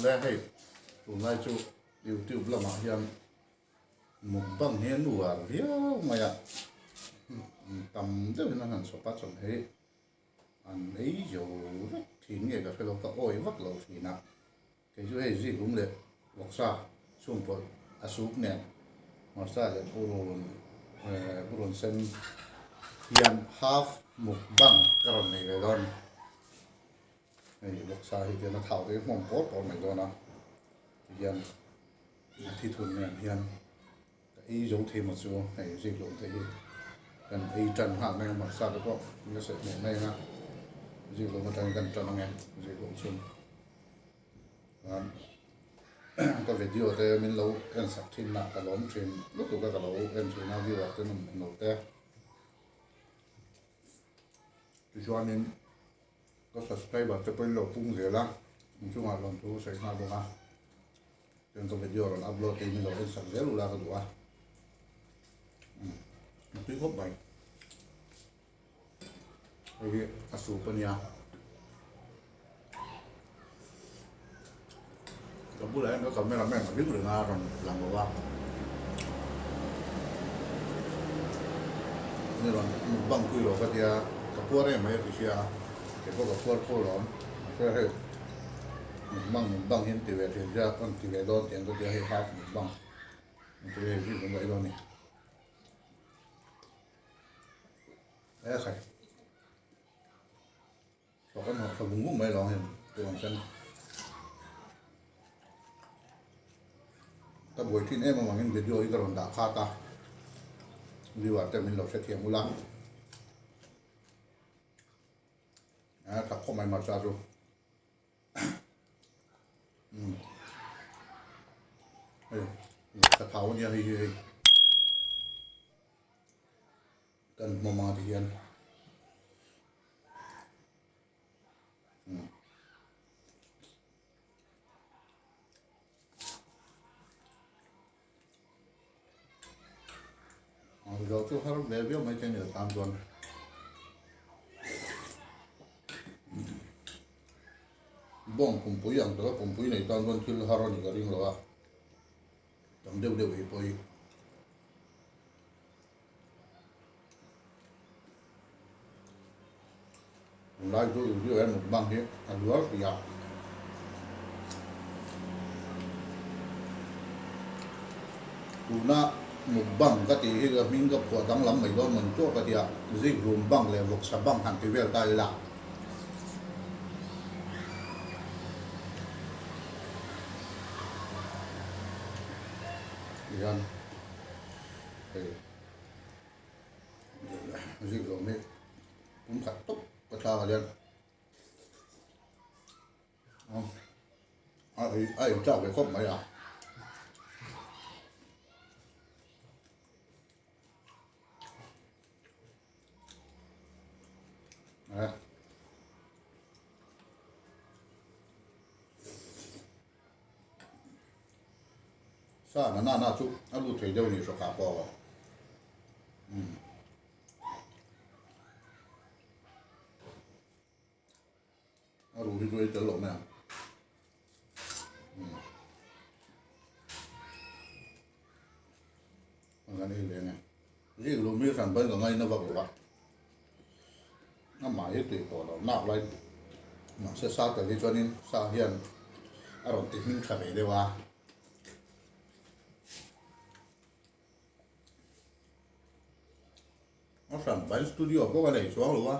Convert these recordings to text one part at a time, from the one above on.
lẽ hay tụi này chú YouTube là mà hiện một bằng hiến ủa riêng mà ya tầm đó nó hẳn số phát trong thế anh ấy dù rất thì nghe cả cái lâu cả ôi vắt lâu thì nè cái chú ấy gì cũng được vọc xa xuống phố súp nè mà xa là buồn sen hiện half một bằng cái này cái đó này vọc xa thì nó thảo cái mỏng bốt còn này đó nè hiện thì thuần nè hiện cái dấu thêm một số này gì cũng thấy gần y trần hạng này mà xa được không nó sẽ nhẹ này nè gì cũng trong gần trần nghe gì cũng chung cái video thì mình lâu em sắp tin là cái lốm trên lúc đó cái lâu em chỉ nói video thì mình nổi té cho nên có subscribe cho tôi lâu tung gì lắm chúng ta làm chú sẽ nói đúng không trên cái video rồi upload thì mình lâu em sắp dễ luôn là cái đủ à một tí gốc bánh cái asupan ya kemudian itu kameramen tapi kedengaran bilang bahwa ini orang bang kui loh dia kapur yang macam itu ya kita kapur kolon saya bang yang tiba dia kan tiba dot yang dia hebat bang itu dia sih bang itu nih kayak soalnya họ phải bung mấy lòng hình từ bằng chân ta buổi tin em mà mình video cái còn đã khá ta view ở trên mình lột sẽ thiệt mua lắm thật không may mà sao rồi thật thấu như hay cần mà thì hiện rồi tôi thấy về biết mấy cái này tam tuần bông phun bụi ăn đó phun bụi này tam tuần khi là haron cái riêng rồi tam đều đều bị bụi lại tôi yêu em một băng thế ăn lúa thì à tụi nó một bằng cái thì cái mình gặp của đăng lắm mấy đó mình cho cái thì à gì gồm bằng là một sản bằng hàng cái về tay là thì ăn gì gồm đấy cũng thật tốt có sao vậy ai chào cái khóc mấy à sao mà na chú anh lúc thấy đâu thì sao cả bỏ anh lúc thì tôi chơi lộn nè anh đi về nè cái lộn miếng sản phẩm của ngay nó vào rồi nó mãi hết tùy tổ nó nạp lại mà sẽ sao tới cái cho nên sao hiện ở đồng tình mình phải để vào nó sản phẩm studio có cái này xuống luôn á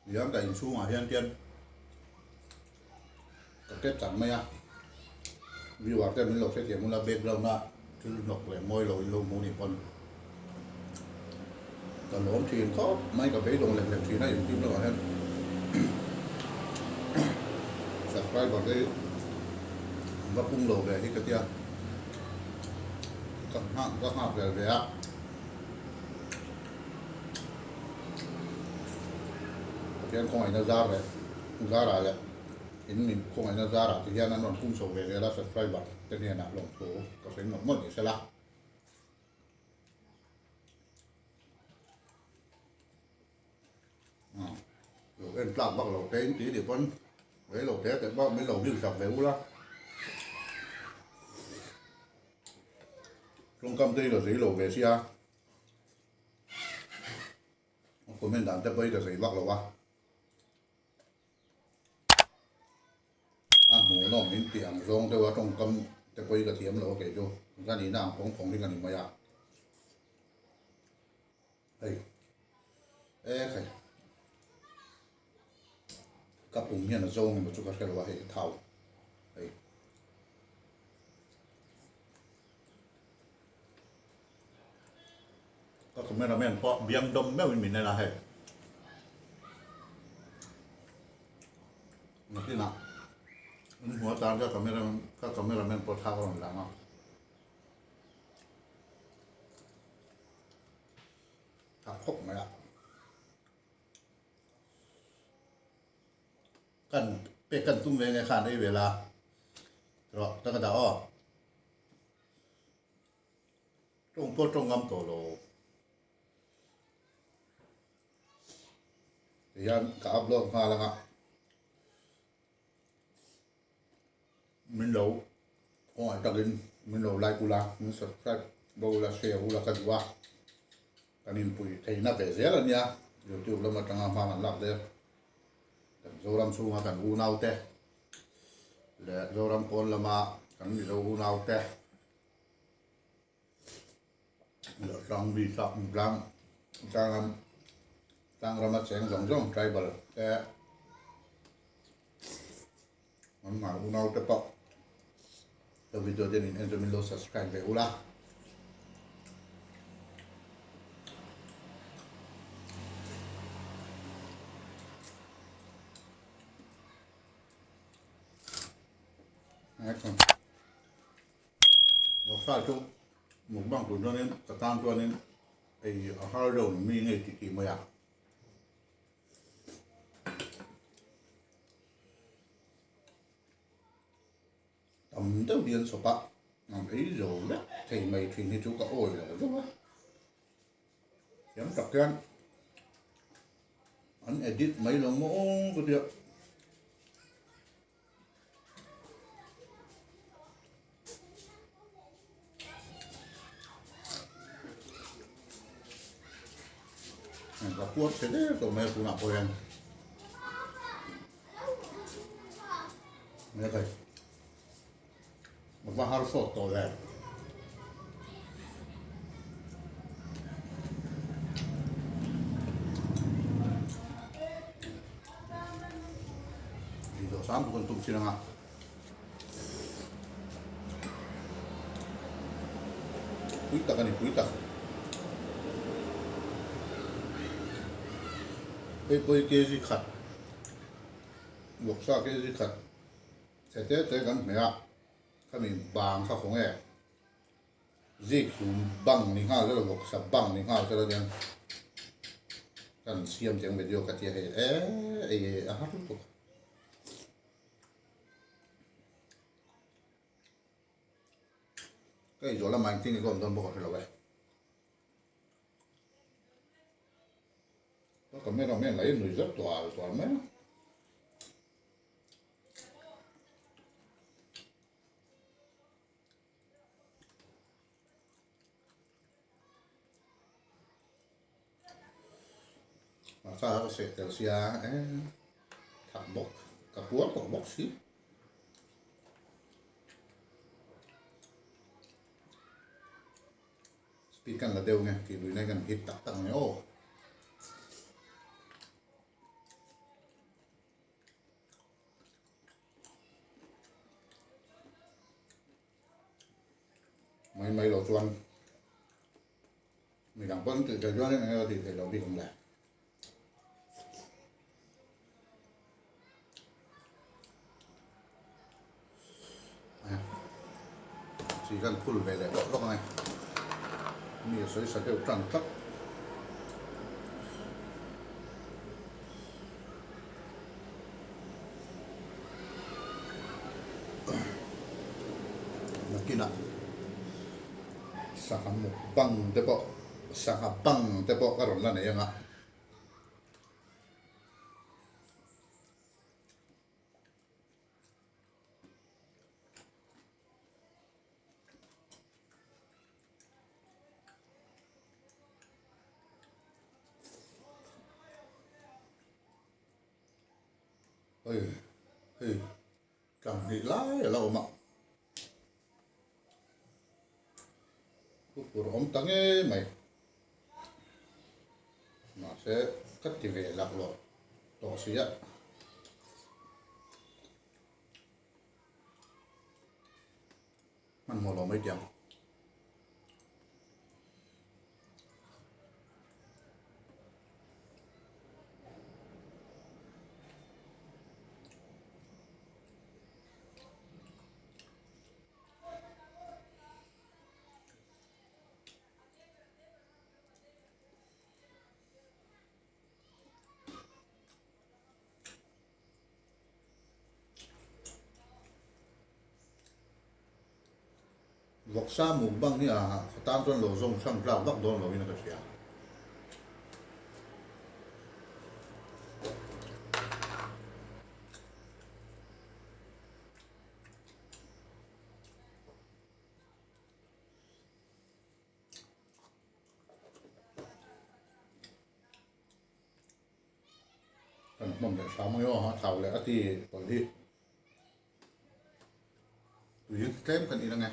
vì anh đẩy xuống mà hiện tiền cái kết chẳng mấy à vì vậy cái mình lột sẽ tiền muốn là background đó thì lột lại môi lồi lông mũ này còn còn lốm thì có mấy cái bể đồng lệch thì nó dùng tim nó hơn subscribe vào cái và bung lồ về cái kia các hạt về á cái không phải nó ra rồi in mình không phải nó ra rồi thì hiện nó còn cung sổ về cái là subscribe vào cái này là lồng số có thể nó mất thì sẽ là rồi em làm bằng lẩu té tí thì con với lẩu té thì bao mấy lẩu như sập về u lắm trong cầm tay là giấy lầu về xia của mình đàn tới bây giờ giấy bạc lầu à mũ nó mình tiền rong tới trong cầm tới bây giờ thiếm lầu cái chỗ cái này nào cũng đi cái này mà đây ê cái cặp bụng như là rong mà chúng ta cái là hệ thảo đây các cameraman có biếng đom mấy mình này là hệ nó thế nàoหัวตาก็cameraman ปวดท้าก่อนหลังอ่ะถ้าพกไหมล่ะกันเป็ดกันตุ้มเวงไงขาดได้เวลาหรอตั้งแต่อ้อตรงโพตรงกำตัวโลยันกับอัพโหลดมาแล้วครับmình lâu hỏi ta đến mình lâu like cula mình subscribe bao là share cula cái gì vậy cái này bùi thấy nó về dễ là nha YouTube là mà chẳng hạn làm đấy rồi làm xuống cái u nào thế để rồi làm con là mà cái gì đâu u nào thế rồi trang bị sắp trang làm mà sáng giống tribal thế mình mà u nào thế bọc video din in enzo milo subscribe về ula còn một pha chung một băng của nó nên cả tam cho nên ai ở đầu mi ngay thì mới à tao điên số bạc làm ấy rồi đó thì mày thì như chú có ổi là đúng không dám tập khen anh edit mấy lần mẫu cái việc gặp quốc sẽ đấy tụi mày cũng làm quen nghe thấy ma har sotto där. Video sampo con tu sila nga. Puita ka ni puita. Poi kesi khat. Buộc sa kesi khat. Sẽ tới gần mẹ ạ. Mình bang khá không nghe dịch băng này ha rất là một sập băng này ha cho nên cần xem tiếng video cái gì ấy hát lúc cái chỗ là mình tin còn toàn bộ là vậy có còn mấy đồng mấy lấy người rất tỏa mấy maka sẽ theo xia thằng bốc cả cuốn của bốc xí speaker là đều nghe thì bữa nay gần hít tắt tầng này ô mấy lỗ chuan mình đang vẫn tự cho nên thì thầy lỗ bị không lại chỉ cần phun về để đốt lúc này mì xới sẽ đều tròn tất mà kia nào saham bang tepo sahapang tepo karon lan ya nga ơi ơi chẳng nghĩ lái ở lâu mà của ông tăng ấy mày nó sẽ cắt thì về lạc lộ tổ sĩ áมันหมดเราไม่เดียวvọc sa mùng băngนี่อ่ะตามจนเราส่งช่างเราวักโดนเราอีกนะก็เสียกันมันเป็นสามมื้อฮะเท่าเลยอาทิตย์ตอนที่ตัวยึดเต็มกันอีกแล้วไง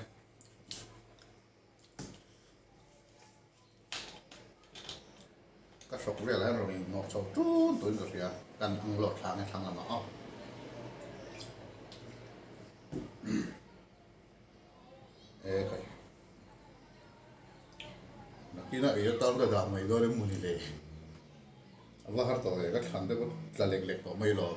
ก็สกเรียกแล้วเราเองงอกเสาจุดตัวก็เสียกันอังโหลดทางในทางละมาอ้อเอ้ยนักกีฬาเออตอนก็ดาไม่โดนมุนีเลยว่าหาตัวเองก็ทำได้ก็จะเล็กๆก็ไม่รอ